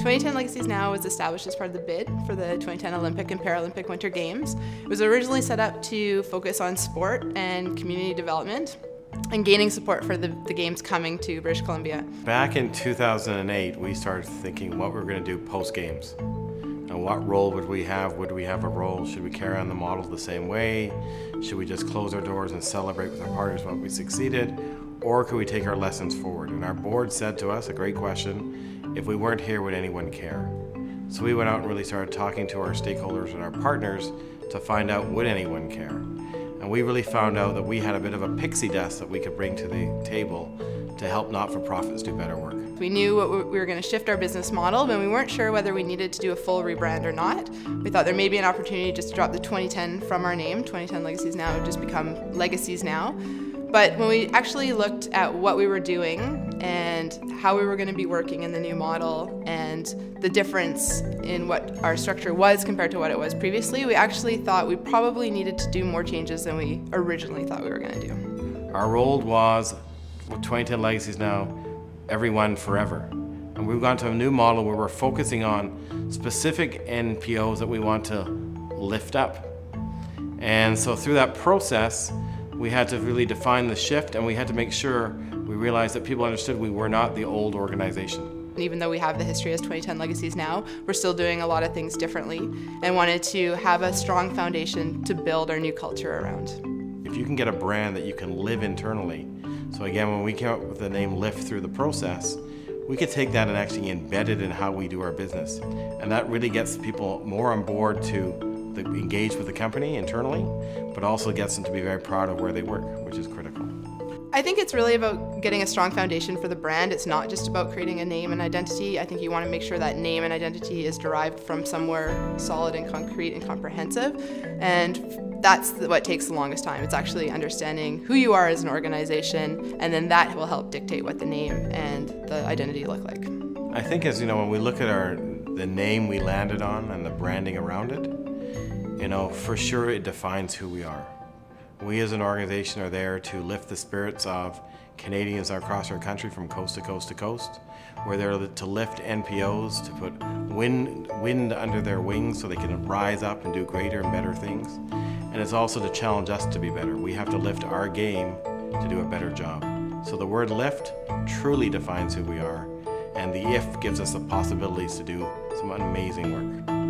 2010 Legacies Now was established as part of the bid for the 2010 Olympic and Paralympic Winter Games. It was originally set up to focus on sport and community development and gaining support for the games coming to British Columbia. Back in 2008, we started thinking what we were going to do post-games. And what role would we have? Would we have a role? Should we carry on the model the same way? Should we just close our doors and celebrate with our partners when we succeeded? Or could we take our lessons forward? And our board said to us, a great question, if we weren't here, would anyone care? So we went out and really started talking to our stakeholders and our partners to find out, would anyone care? And we really found out that we had a bit of a pixie dust that we could bring to the table to help not-for-profits do better work. We knew we were going to shift our business model, but we weren't sure whether we needed to do a full rebrand or not. We thought there may be an opportunity just to drop the 2010 from our name. 2010 Legacies Now would just become Legacies Now. But when we actually looked at what we were doing and how we were going to be working in the new model and the difference in what our structure was compared to what it was previously, we actually thought we probably needed to do more changes than we originally thought we were going to do. Our role was, with 2010 Legacies Now, everyone forever. And we've gone to a new model where we're focusing on specific NPOs that we want to lift up. And so through that process, we had to really define the shift, and we had to make sure we realized that people understood we were not the old organization. Even though we have the history as 2010 Legacies Now, we're still doing a lot of things differently and wanted to have a strong foundation to build our new culture around. If you can get a brand that you can live internally, so again, when we came up with the name Lift through the process, we could take that and actually embed it in how we do our business. And that really gets people more on board to engage with the company internally, but also gets them to be very proud of where they work, which is critical. I think it's really about getting a strong foundation for the brand. It's not just about creating a name and identity. I think you want to make sure that name and identity is derived from somewhere solid and concrete and comprehensive. And that's what takes the longest time. It's actually understanding who you are as an organization, and then that will help dictate what the name and the identity look like. I think as when we look at the name we landed on and the branding around it, for sure it defines who we are. We as an organization are there to lift the spirits of Canadians across our country from coast to coast to coast. We're there to lift NPOs, to put wind under their wings so they can rise up and do greater and better things. And it's also to challenge us to be better. We have to lift our game to do a better job. So the word lift truly defines who we are, and the if gives us the possibilities to do some amazing work.